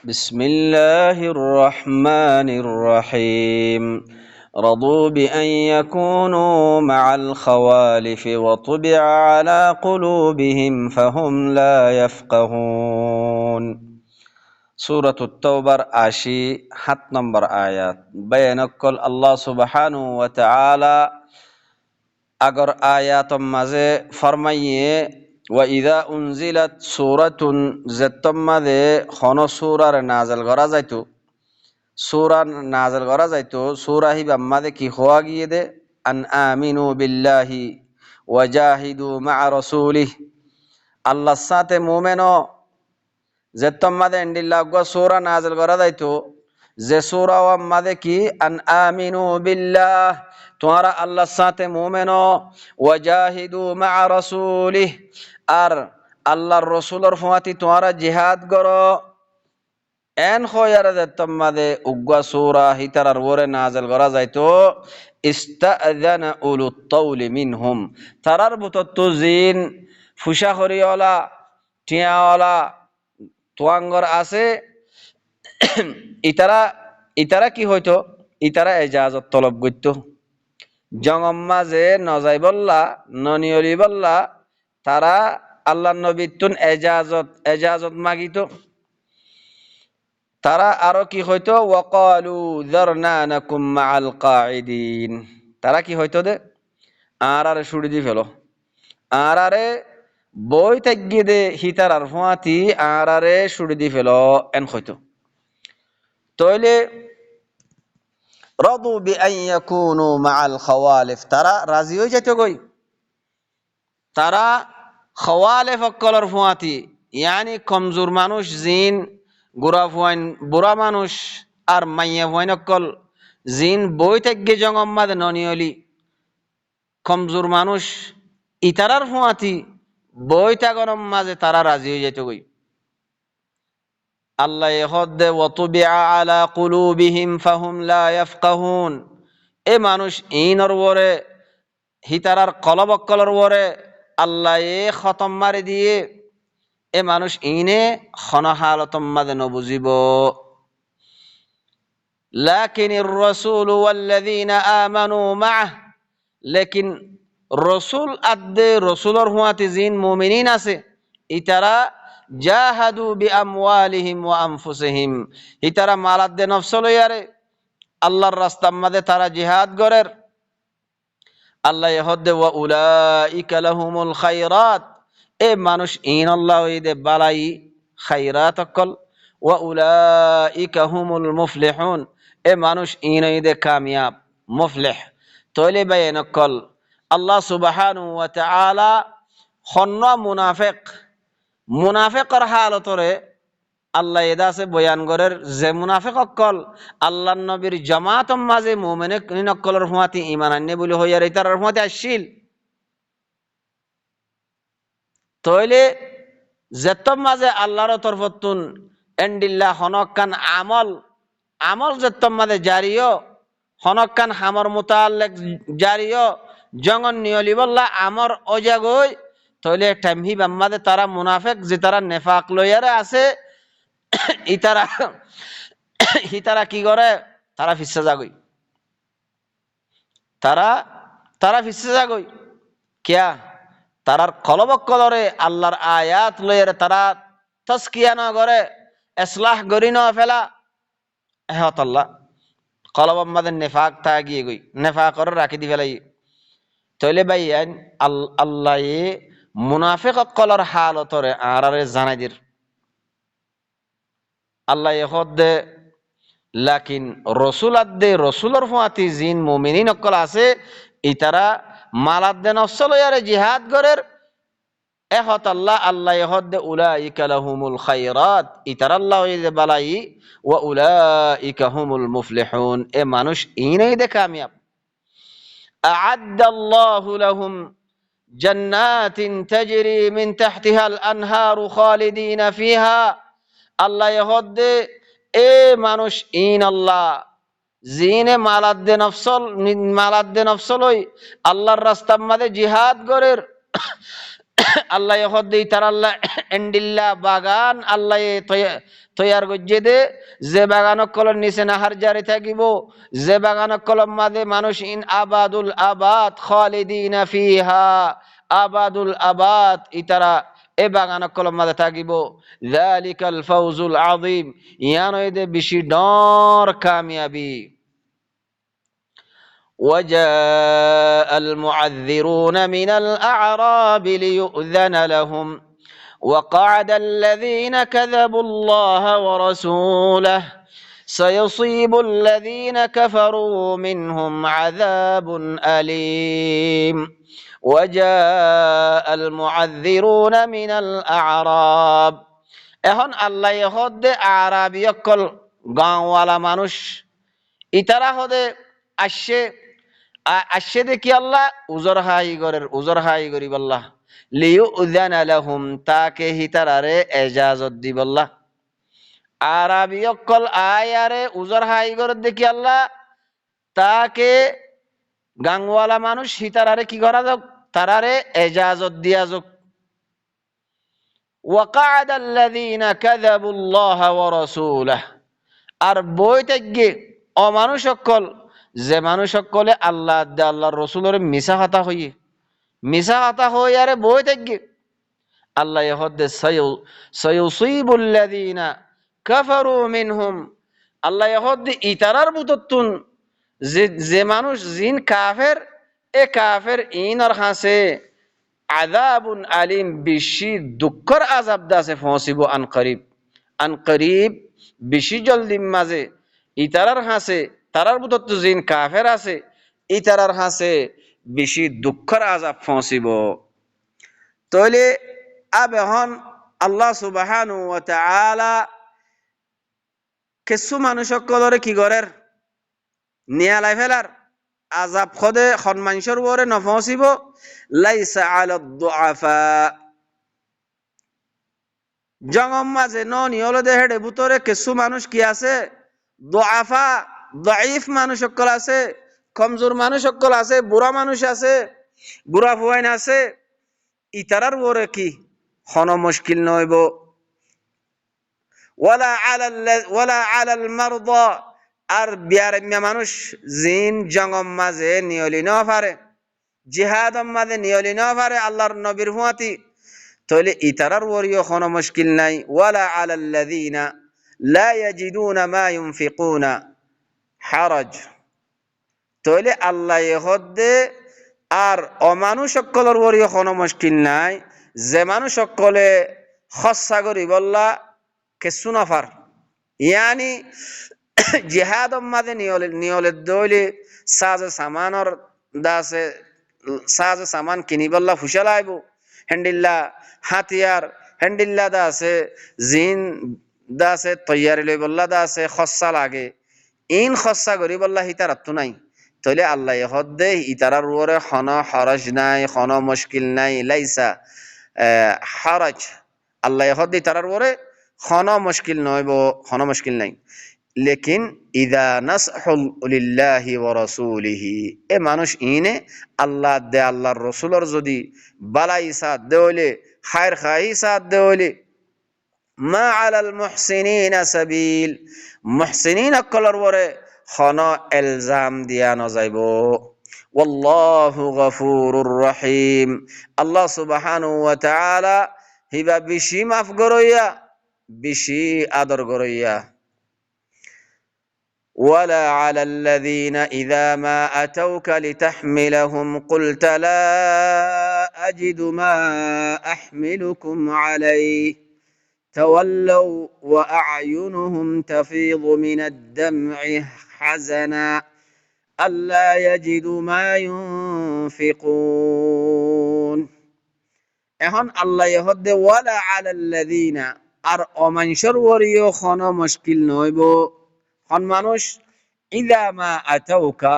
بسم الله الرحمن الرحيم رضوا بأن يكونوا مع الخوالف وطبع على قلوبهم فهم لا يفقهون سورة التوبة 87 নম্বর আয়াত বয়ানকল আল্লাহ সুবহানাহু ওয়া তাআলা আগর আয়াতম মাঝে ফরমাইয়ে وإذا أنزلت سورة زتمده خنو سورة نازل করা যাইতো সূরা হিবা মাদে কি হওয়া গিয়ে দে আন আমিনু বিল্লাহি ওয়াজাহিদু মা রাসূলিহ আল্লাহর সাথে মুমিনো জেতমাদে ইন্দিল্লাহ গো সূরা নাযিল করা যাইতো যে সূরা ওয়া মাদে কি আন আমিনু বিল্লাহ তোমরা আল্লাহর সাথে মুমিনো ওয়াজাহিদু মা রাসূলিহ আর আল্লাহর রাসূলের ফাতি তোমরা জিহাদ করো এন খয়ারে জেতমাদে উগ্গা সূরা হিতারার ওরে নাযিল করা যাইতো ইস্তাযানা উলুত তাওলি মিনহুম তারার বুতত্তু জিন ফুশা করিওয়ালা টিয়াওয়ালা তোয়াঙ্গর আছে ইতারা কি হইতো ইতারা এজাজত তলব করতো জঙ্গম্মা যে নজাই বল্লা ননিয়লি বল্লা তারা আল্লাহ নবীতুন এজাজত মাগিতো তারা আরো কি হইতো ওয়াকালু যারনা নাকুম মাআল কাঈদিন তারা কি হইতো দে আরে ছুড়ি দি ফেলো আরে বই তাগিয়ে দে হিতারার ফাতি আরে ছুড়ি দি ফেলো এন হইতো তাইলে রাদু বিআন ইয়াকুনু মাআল খাওয়ালিফ তারা রাজি হই যাইতো কই তারা খাওয়ালিফ কলর ফাতি ইয়ানি কমজোর মানুষ জিন গোরা ফুয়াইন বুড়া মানুষ আর মাইয়া ফুয়াইন অকল জিন বই তাগিয়ে জঙ্গম্মাদ ননিয়লি কমজোর মানুষ ইতারার ফুয়াতি বই তাগরম মাঝে তারা রাজি হয়ে যেত গই আল্লাহ ইহদ্দে ওয়াতুবিআ আলা কুলুবিহিম ফাহুম লা ইয়াফকাহুন এ মানুষ ইনর ওরে হিতারার কলবকলর ওরে আল্লাহ এ খতম মারি দিয়ে এ মানুষ ইনে খনহালতম মাঝে নবুজিব লাকিনির রাসূল ওয়াল্লাযীনা আমানু মা'হ লেকিন রসুল আদে রসুলর হুয়াতি জিন মুমিনিন আছে ইতারা জাহাদু বিআমওয়ালিহিম ওয়া আনফুসিহিম ইতারা মালাদ দে নফস লইয়ারে আল্লাহর রাস্তার মধ্যে তারা জিহাদ করের আল্লাহ ইহদ্দে ওয়া উলাইকা লাহুমুল খায়রাত এ মানুষ ইন আল্লাহ ইদে বালাই খায়রাত অকল ওয়া উলাইকা হুমুল মুফলিহুন এ মানুষ ইন ইদে কামিয়াব মুফলিহ তইলে বাইন অকল আল্লাহ সুবহানাহু ওয়া তাআলা খন্ন মুনাফিকর হালতরে আল্লাহ এদাসে বয়ান করের যে মুনাফিক অকল আল্লাহর নবীর জামাতম মাঝে মুমিন অকলর হুয়াতি ঈমান আননে বলি হইয়ার ইতার হুয়াতি আসিল তইলে যেতম মাঝে আল্লাহর তরফতুন এন্ডিল্লাহ হনকান আমল যেতম মাঝে জারিও হনকান হামর মুতাল্লিক জারিও জঙ্গন নিয়লি বল্লা আমর অজাগই তইলে টাইমহি বাম্মাদে তারা মুনাফিক যে তারা নেফাক লইয়ারে আছে ইতারা কি করে তারা ফিসে যাগই তারা ফিসে যাগই কিয়া তারার কলবক কলরে আল্লাহর আয়াত লইয়ারে তারা তাসকিয়া না করে ইসলাহ গরি না ফেলা এহত আল্লাহ কলবম মাদে নেফাক তা গিয়ে গই নেফাক করে রাখি দি ফেলাই তইলে বাইয়ান আল্লাহ মুনাফিক কলর হালতরে আরারে জানাই দির আল্লাহ ইহদ্দে লাকিন রসুল আদে রসুলর ফাতি জিন মুমিনিন অকল আছে ইতারা মালাদে নফস লইয়ারে জিহাদ করের এহত আল্লাহ ইহদ্দে উলাইকা লাহুমুল খায়রাত ইতারা আল্লাহ ইদে বালাই ওয়া উলাইকা হুমুল মুফলিহুন এ মানুষ ইনেই দে কামিয়াব আ'আদ্দাল্লাহু লাহুম জান্নাতিন তাজরি মিন তাহতিহাল আনহারু খালিদিনা ফিহা আল্লাহ ইহদ্দে এ মানুষ ইন আল্লাহ জিনে মালাদে নফসলই আল্লাহর রাস্তার মাঝে জিহাদ করের আল্লাহ হদ্দে ইতার আল্লাহ এন্ডিল্লা বাগান আল্লাহ তৈয়ার গজ্জে দে, যে বাগান কলম নিচে নাহার জারি থাকিব, যে বাগান কলম মাঝে মানুষ ইন আবাদুল আবাদ খালিদিনা ফিহা, আবাদুল আবাদ ইতারা এ বাগান কলম মাঝে থাকিব। যালিকাল ফাউজুল আযীম, ইয়ান হইদে বেশি ডর কামিয়াবি। وجاء المعذرون من الأعراب ليؤذن لهم وقعد الذين كذبوا الله ورسوله سيصيب الذين كفروا منهم عذاب أليم وجاء المعذرون من الأعراب এখন আল্লাহ হদে আরাবি অকল গাঁওয়ালা মানুষ ইতারা হদে আসছে আসছে দেখি আল্লাহ উজর হাই গরিব আল্লাহ লিউ উযান লাহুম, তাকে হিতারারে এজাজত দিব আল্লাহ। আরাবি অকল আয়ারে উজর হাই গর দেখি আল্লাহ তাকে গাংওয়ালা মানুষ হিতারারে কি করা যাক, তারারে এজাজত দিয়া যাক। وقعد الذين كذبوا الله ورسوله, আর বই থেকে অমানুষ সকল, যে মানুষ সকলে আল্লাহ আল্লাহর রসুলের মিশা হাতা হই আরে বই থেকে আল্লাহ হদ্দে সায়ুসিবুল্লাযীনা কাফারু মিনহুম, আল্লাহ হদ্দে ইতারার বুততুন যে মানুষ জিন কাফের, এ কাফের ইনর হাসে আযাবুন আলিম, বেশি দুঃখর আযাব দাসে ফসিব আন করিব বেশি জলদি মাঝে ইতারার হাসে, তারার বুতত জিন কাফের আছে ইতারার হাসে বেশি দুঃখর আযাব ফসিব। তাহলে আবেহন আল্লাহ সুবহানাহু ওয়া তাআলা কিছু মানুষ সকলরে কি করের নিয়ালাই ফেলার আযাব খদে খন মানুষের উপরে নফসিব। লাইসা আলাদ দুআফা, জঙ্গম মাঝে নিয়ল দেহের ভিতরে কিছু মানুষ কি আছে, দুআফা দাঈফ মানুষ সকল আছে, কমজোর মানুষ সকল আছে, বুড়া মানুষ আছে, বুড়া ফুয়াইন আছে, ইতারার উপরে কি খন মুশকিল নইব। ওয়ালা আলাল মারদা, আর বিয়ারম্য মানুষ জিন জঙ্গম মাঝে নিয়লি ন পারে, জিহাদম মাঝে নিয়লি ন পারে আল্লাহর নবীর হুয়াতি, তাহলে ইতারার ওরিও কোনো মুশকিল নাই। ওয়ালা আলাল্লাযীনা লা ইয়াজিদুনা মা ইউনফিকুনা হারাজ, তাহলে আল্লাহ হদ্দে আর অমানুষ সকলের ওরিও কোনো মুশকিল নাই, যে মানুষ সকলে খরচা করি বললা কিছু নফার, ইয়ানি জিহাদম মাঝে নিয়লের দইলে সাজে সামান কিনি বললা ফুসা লাইব, হেন্ডিল্লা হাতিয়ার হেন্ডিল্লা দা আছে, জিন দা আছে তৈয়ারি লই বললা দা আছে, খরচা লাগে, ইন খরচা করি বললা হিতারাত নাই। তাহলে আল্লাহ হদ্দে ইতারার উপরে খন হরজ নাই, খন মুশকিল নাই। লাইসা হরজ, আল্লাহ হদ্দে ইতারার উপরে খন মুশকিল নইব, খন মুশকিল নাই। লেকিন ইদা নাসহুল লিল্লাহি ওয়া রাসূলিহি, এ মানুষ ইনে আল্লাহ দে আল্লাহর রসুলর যদি বালাই সাথ দেওলে খায়ের খাই সাথ দেওলে, মা আলাল মুহসিনিনা সাবিল, মুহসিনিন আকলর ওরে খন ইলজাম দিয়া ন যাইব। ওয়াল্লাহু গফুরুর রহিম, আল্লাহ সুবহানাহু ওয়া তাআলা হিবা বেশি মাফ করইয়া বেশি আদর করইয়া। ولا على الذين إذا ما أتوك لتحملهم قلت لا أجد ما أحملكم عليه تولوا وأعينهم تفيض من الدمع حزنا ألا يجدوا ما ينفقون। এখন আল্লাহ হদ্দে ওয়ালা আলাল্লাযীনা, আর অমানসর ওরিও কোনো মুশকিল নইব। হন মানুষ ইদা মা আতাউকা,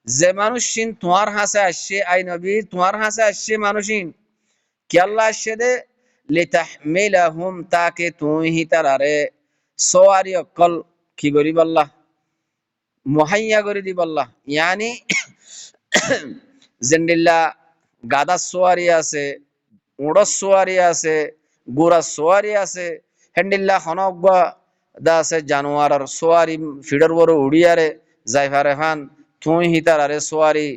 যে মানুষিন তোমার হাসে আসছে, আই নবী তোমার হাসে আসছে মানুষিন কি আল্লাহ আসছে দে লিতাহমিলাহুম, তাকে তুই তারারে সওয়ারি অকল কি করি বললা মুহাইয়া করে দি বললা, ইয়ানি জেন্ডিল্লা গাদা সোয়ারি আছে, উড়স সোয়ারি আছে, গুড়া সোয়ারি আছে, হেন্ডিল্লা হনগা দা আছে জানোয়ার সোয়ারি ফিডর বড় উড়িয়ারে যাইফারে ফান তুই হিতারারে সোয়ারি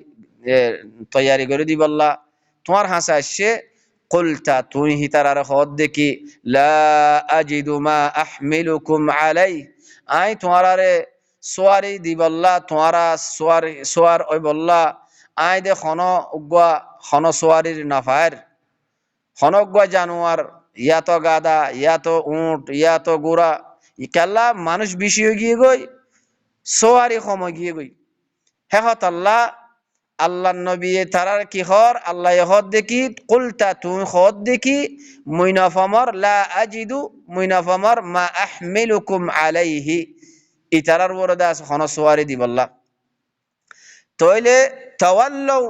তৈয়ারি করে দিবল্লা তোমার হাসা আসছে কুলতা তুই হিতারারে হদ দেখি লা আজিদু মা আহমিলুকুম আলাই আই তোমারারে সোয়ারি দিবল্লা তোমারা সোয়ারি সোয়ার ওই বল্লা আই দে খন উগা খন সোয়ারির নাফার হনজ্ঞ জানোয়ার ইয়া তো গাদা ইয়া তো উঁট ইয়া তো গোড়া ইকাল্লা মানুষ বেশি হয়ে গিয়ে গই সোয়ারি সময় গিয়ে গই হেহত আল্লাহ আল্লাহ নবী তারার কি হর আল্লাহ হদ দেখি কুলতা তুমি হদ দেখি মুইনাফমর লা আজিদু মুইনাফমর মা আহমিলুকুম আলাইহি ইতারার বরদা হন সোয়ারি দিবল্লা তইলে তাওয়াল্লাউ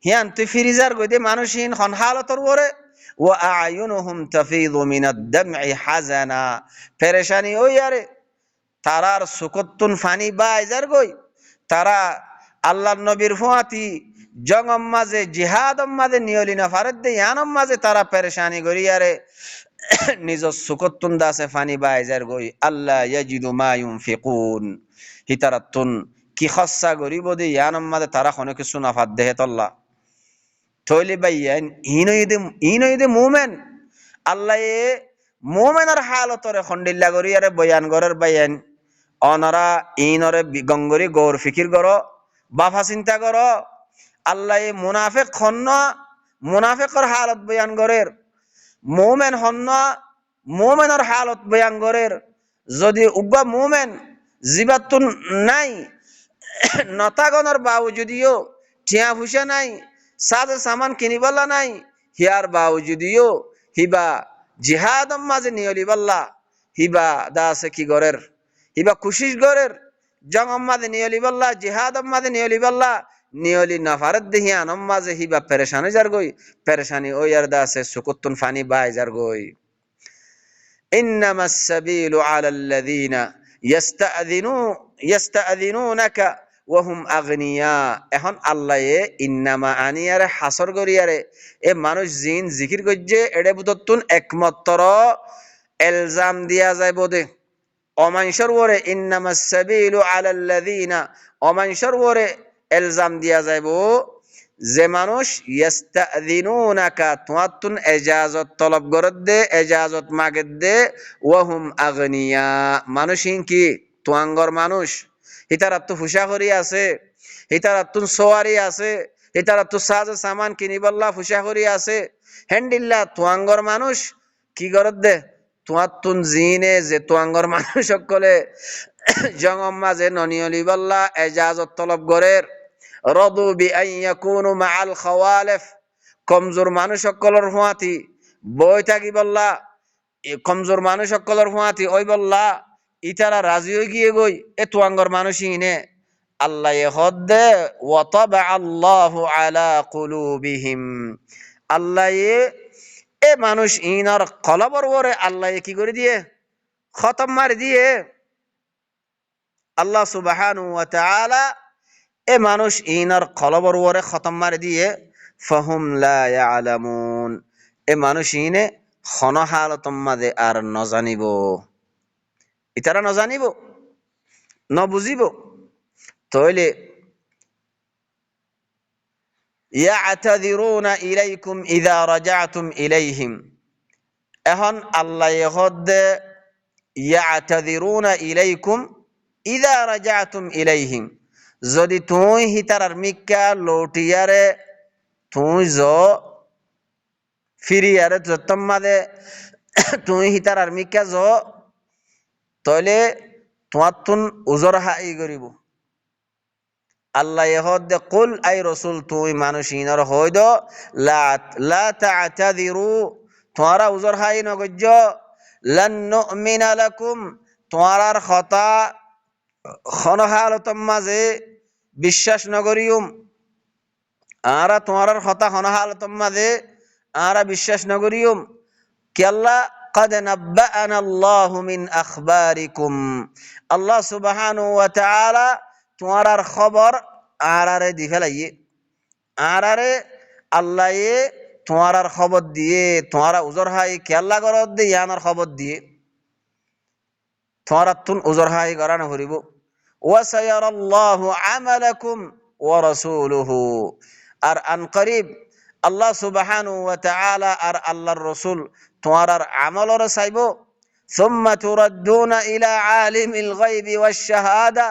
হিয়ান তুই ফিরিজার গইতে মানুষহীন হন হালতর বরে ও আয়ুনুহুম তাফিদু মিনাদ দাম'i হাজানা পেরেশানি ওই আরে তারার সুকত্তুন ফানি বাইজার গই তারা আল্লাহর নবীর ফুয়াতি জঙ্গম মাঝে জিহাদম মাঝে নিয়লিনা ফারদ দে ইয়ানম মাঝে তারা পেরেশানি গরি আরে নিজ সুকত্তুন দাসে ফানি বাইজার গই আল্লাহ ইয়াজিদু মা ইউনফিকুন হিতারাতুন কি খসা গরিব দে ইয়ানম মাঝে তারা কোনো কিছু না ফাদ দেহে তল্লা থইলে বাইয়ান ইনইদে মুমেন আল্লাহ মুমেনের হালতরে খন্ডিল্লা করি আরে বয়ান গরের বাইয়ান অনরা ইনরে গঙ্গরি গৌর ফিকির গর বাফা চিন্তা কর আল্লাহ মুনাফেক হন্ন মুনাফেকর হালত বয়ান গরের মুমেন হন্ন মুমেনের হালত বয়ান গরের যদি উগ্র মুমেন জীবাতুন নাই নতাগণর বাবু যদিও ঠিয়া ফুসা নাই সাজ সামান কিনিবল্লা নাই হিয়ার বাবু যদিও হিবা জিহাদম মাঝে নিয়লিবল্লা হিবা দাসে কি গরের হিবা কুশিস গরের জঙ্গম মাঝে নিয়লিবল্লা জিহাদম মাঝে নিয়লিবল্লা নিয়লি নাফারত দেহিয়ানম মাঝে হিবা পেরেশানি যার গই পেরেশানি ওই আর দাসে সুকুত্তুন ফানি বাই যার গই ইন্নামাস সাবিলু আলাল্লাযিনা ইয়াস্তাআযিনুনাকা ওয়াহুম আগনিয়া এখন আল্লাহ ইন্নামা আনিয়ারে হাসর করিয়ারে এ মানুষ জিন জিকির করছে এড়ে বুততুন একমাত্র এলজাম দিয়া যায় বোধে অমানসর ওরে ইন্নামাস সাবিলু আলাল্লাযিনা অমানসর ওরে এলজাম দিয়া যাইব যে মানুষ ইয়াস্তাযিনুনাকা তুয়াতুন ইজাজত তলব করত দে ইজাজত মাগত দে ওয়াহুম আগনিয়া মানুষিন কি তুয়াঙ্গর মানুষ হিতারাত ফুসা করি আছে হিতারাত সোয়ারি আছে হিতারাত সাজ সামান কিনিবল্লা ফুসা করি আছে হেন্ডিল্লা তুয়াঙ্গর মানুষ কি করত দে তুয়াতুন জিনে যে তুয়াঙ্গর মানুষ সকলে জঙ্গম মাঝে ননিয়লিবল্লা ইজাজত তলব গরের রদু বিআন ইয়াকুনু মাআল খাওয়ালিফ কমজোর মানুষ সকলের হুয়াতি বই থাকি বললা কমজোর মানুষ সকলের হুয়াতি ওই বললা ইতারা রাজি হয়ে গিয়ে গই এ তুয়াঙ্গর মানুষই নে আল্লাহ হদ্দে ওয়াতাবা আল্লাহু আলা কুলুবিহিম আল্লাহ এ মানুষ ইনার কলবর ওরে আল্লাহ কি করে দিয়ে খতম মারি দিয়ে আল্লাহ সুবহানাহু ওয়া তাআলা এ মানুষ ইনার কলবর ওরে খতম মারি দিয়ে ফাহুম লা ইয়ালামুন এ মানুষ ইনে খন হালতম মাদে আর নজানিব ইতারা নজানিব নবুঝিব তইলে ইয়াতাযিরুনা ইলাইকুম ইযা রাজাতুম ইলাইহিম এখন আল্লাহ হদ্দে ইয়াতাযিরুনা ইলাইকুম ইযা রাজাতুম ইলাইহিম যদি তুই হিতারার মিক্কা লৌটিয়ারে তুই ফিরিয়ারে যতম মাদে তুই হিতারার মিক্কা তইলে তোমার তুন উজর হাই করিব আল্লাহ হদ্দে কুল আই রসুল তুই মানুষ ইনর হইদ লা তা'তাযিরু তোমরা উজর হাই নগজ্য লান নুমিনা লাকুম তোমার খতা খনহালতম মাঝে বিশ্বাস নগরিয়ুম আরা তোমার খতা খনহালতম মাঝে আরা বিশ্বাস নগরিয়ুম কি আল্লাহ قد نبأنا الله من أخباركم الله سبحانه وتعالى তোমার খবর আরারে দি ফেলাইয়ে আরারে আল্লাহ তোমার আর খবর দিয়ে তোমারা উজর হাই কেল্লা গরত দিয়ে ইয়ানোর খবর দিয়ে তোমার তুন উজর হাই গড়ানো হরিব ওয়াসায়ারাল্লাহু আমালাকুম ওয়া রাসূলুহু আর আন করিব আল্লাহ সুবহানাহু ওয়া তাআলা আর আল্লাহর রাসূল তোমার আর আমলর চাইব সুম্মা তুরাদ্দুনা ইলা আলিমিল গায়বি ওয়াশ শাহাদা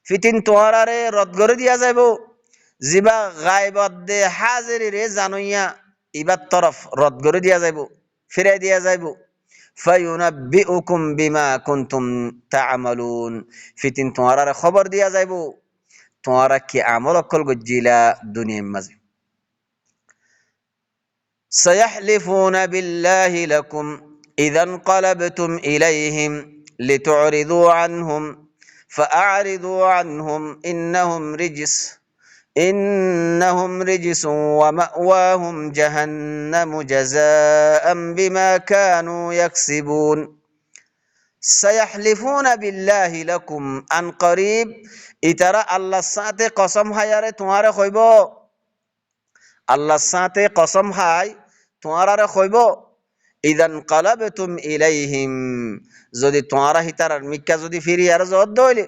ফিতিন তোমারারে রদ করে দিয়া যাইব জিবা গায়বত দে হাজিরি রে জানুইয়া ইবার তরফ রদ করে দিয়া যাইব ফিরাই দিয়া যাইব ফায়ুনাব্বিউকুম বিমা কুনতুম তা'মালুন ফিতিন তোমারারে খবর দিয়া যাইব তোমারা কি আমল অকল গজ্জিলা দুনিয়ার মাঝে সায়াহলিফুনা বিল্লাহি লাকুম ইযা ইনকালাবতুম ইলাইহিম লিতু'রিদু আনহুম فأعرضوا عنهم إنهم رجس ومأواهم جهنم جزاء بما كانوا يكسبون سيحلفون بالله لكم عن قريب ইতারা আল্লাহর সাথে কসম হায়ারে তোমারে কইব আল্লাহর সাথে কসম হাই তোমারে কইব ইদান কালাবতুম ইলাইহিম যদি তোমারা হিতারার মিক্কা যদি ফিরিয়ার জদ দইলে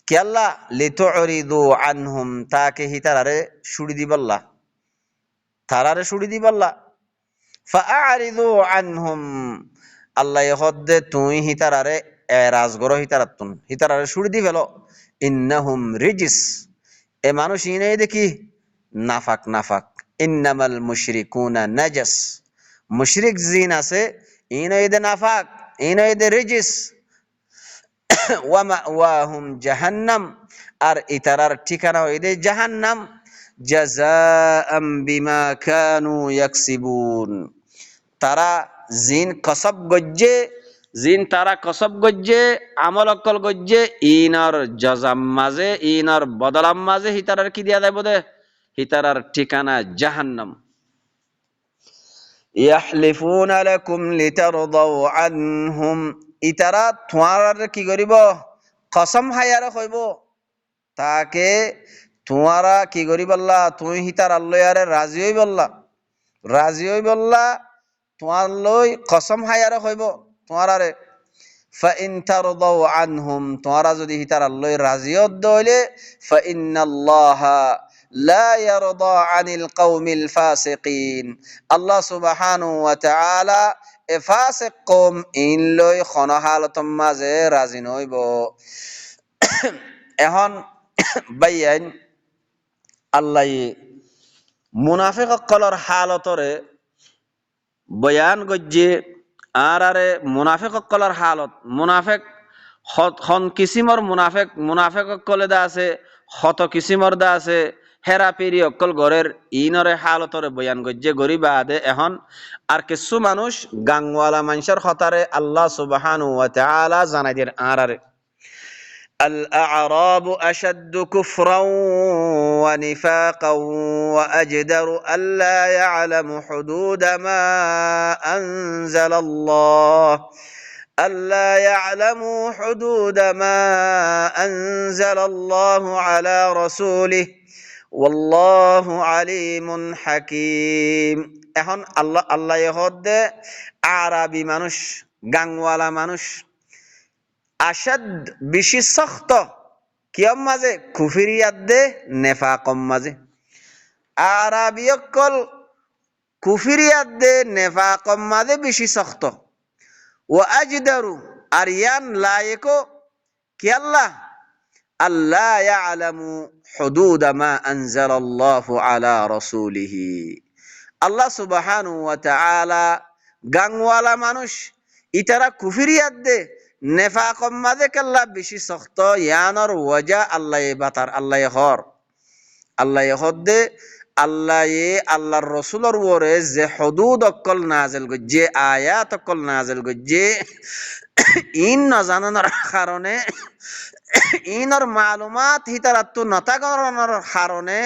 কেল্লা লিতুরিদু আনহুম তাকে হিতারারে ছুড়ি দিবাল্লা তারারে ছুড়ি দিবাল্লা ফাআরিদু আনহুম আল্লাহ হদ্দে তুই হিতারারে এরাজ গরো হিতারারে ছুড়ি দিবেলো ইন্নাহুম রিজিস এ মানুষ ইনে দেখি নাফাক ইন্নামাল মুশরিকুনা নাজাস মুশরিক জিন আছে ইনইদে নাফাক ইনইদে রিজিস ওয়া মাওয়াহুম জাহান্নাম আর ইতারার ঠিকানা হইদে জাহান্নাম জাযাআম বিমা কানু ইয়াকসিবুন তারা তারা কসব গজ্জে আমল অকল গজ্জে ইনার জাজাম মাঝে ইনার বদলাম মাঝে হিতারার কি দিয়া যাইব দে হিতারার ঠিকানা জাহান্নাম ইয়াহলিফুনা লাকুম লিতারদাউ আনহুম ইতারা তোমার কি করিব কসম হায়ারে কইব তাকে তোমারা কি করিবল্লা তুমি হিতার আল্লাহরে রাজি হইবল্লা তোমার লই কসম হায়ারে কইব তোমারে ফাইন তারদাউ আনহুম তোমারা যদি হিতার আল্লাহ রাজিয়ত দইলে ফাইন্নাল্লাহা লা ইয়ারদা আনিল কওমিল ফাসিকিন আল্লাহ সুবহানাহু ওয়া তাআলা এ ফাসিক কওম ইন লই খন হালতম মাঝে রাজি নইব এখন বাইয়ান আল্লাহ মুনাফিক সকলৰ হালতরে বয়ান গজ্জে আরে মুনাফিক সকলৰ হালত মুনাফিক খন কিসিমর মুনাফিক সকলে দা আছে শত কিসিমর দা আছে হেরা পেরি অকল ঘরের ইনরে হালতরে বয়ান গজ্জে গরিবা আদে এখন আর কিছু মানুষ গাংওয়ালা মানুষের হতারে আল্লাহ সুবহানাহু ওয়া তাআলা জানাই দেন আরে الأعراب أشد كفرا ونفاقا وأجدر ألا يعلم حدود ما أنزل الله ألا يعلموا حدود ما أنزل الله على رسوله والله عليم حكيم এখন আল্লাহ ইহদে আরবি মানুষ গাংওয়ালা মানুষ আসাদ বেশি সখ্ত কিয়ম মাঝে কুফরিয়াত দে নেফাকম মাঝে আরবিয়কল কুফরিয়াত দে নেফাকম মাঝে বেশি সখ্ত ও আজদারু আর ইয়ান লায়েকো কি আল্লাহ ইয়ালামু হুদুদ মা আনজালাল্লাহু আলা রাসূলিহি আল্লাহ সুবহানাহু ওয়া তাআলা গাংওয়ালা মানুষ ইতারা কুফরিয়াত দে নেফাকম মাঝে কাল্লা বেশি সখ্ত ইয়ানর ওয়াজা আল্লাহ বাতার আল্লাহ হদ্দে আল্লাহর রসুলর ওরে যে হদুদ অকল নাজেল গজ্জে আয়াত অকল নাজেল গজ্জে ইন নজানানোর কারণে ইনর মালুমাত হিতারা তো নতাগরণের কারণে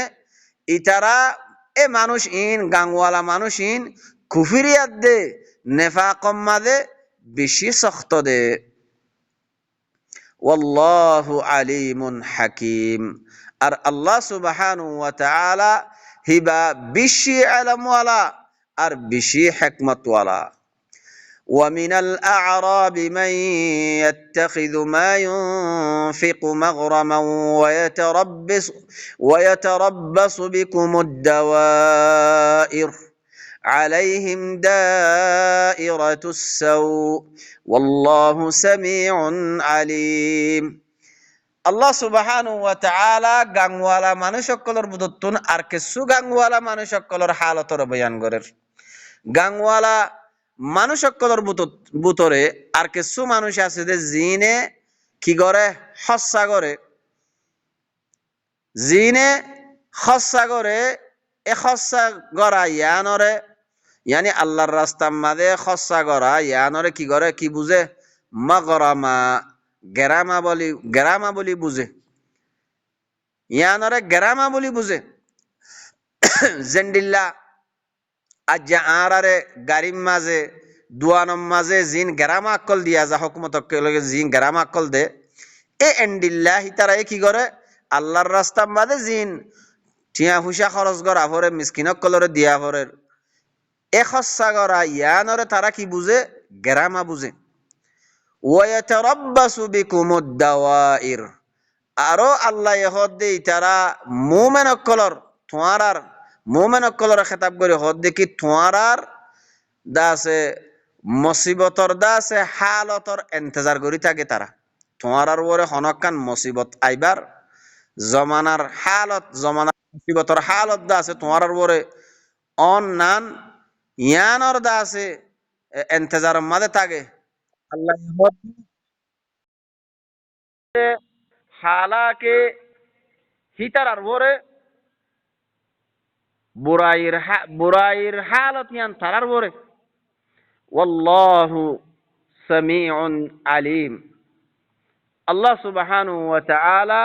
ইতারা এ মানুষ ইন গাংওয়ালা মানুষ ইন কুফরিয়াত দে নেফাকম মাঝে বেশি সখ্ত দে ওয়াল্লাহু আলিমুন হাকিম আর আল্লাহ সুবহানাহু ওয়া তাআলা হিবা বেশি ইলমওয়ালা আর বেশি হিকমতওয়ালা। ومن الأعراب من يتخذ ما ينفق مغرما ويتربص بكم الدوائر عليهم دائرة السوء والله سميع عليم। আল্লাহ সুবহানাহু ওয়া তাআলা গাংওয়ালা মানুষ সকলের বুদতুন আর কিছু গাংওয়ালা মানুষ সকলের হালতর বয়ান করেন। গাংওয়ালা মানুষ সকলের বুতরে আর কিছু মানুষ আছে যে জিনে কি করে হস্যা করে, জিনে হস্যা করে। এ হস্যা গড়া ইয়ানরে ইয়ানি আল্লাহর রাস্তার মাঝে হস্যা গড়া ইয়ানরে কি করে কি বুঝে মাগরামা গেরামা বলি বুঝে, ইয়ানরে গেরামা বলি বুঝে। জেন্ডিল্লা আজ্জা আরারে গাড়ির মাঝে দুয়ানম মাঝে জিন গেরামা আক্কল দিয়া যা হকুমত জিন গেরামা আক্কল দে এ এন্ডিল্লা হিতারা কি করে আল্লাহর রাস্তার মাঝে জিন টিয়া হুসা খরচ করা ভরে মিসকিন অক্কলরে দিয়া ভরে এ খসা করা ইয়ানরে তারা কি বুঝে গেরামা বুঝে। ওয়ায়াতারাব্বাসু বিকুমুদ দাওয়াইর, আরো আল্লাহ হদ দেই তারা মুমিন অক্কলর তোমার মুমিন অক্কলর খেতাব করে হদ দেখি তোমার দাসে মুসিবতর দাসে হালতর ইন্তজার করি থাকে তারা। তোমার ওরে হনকান মুসিবত আইবার জমানার মুসিবতর হালত দাসে তোমার ওরে অন নান ইয়ানর দাসে ইন্তজার মাঝে থাকে। আল্লাহ হালাকে হিতার ওরে বুরাইর হালত ইয়ান তারার ওরে। ওয়াল্লাহু সামিউন আলিম। আল্লাহ সুবহানাহু ওয়া তাআলা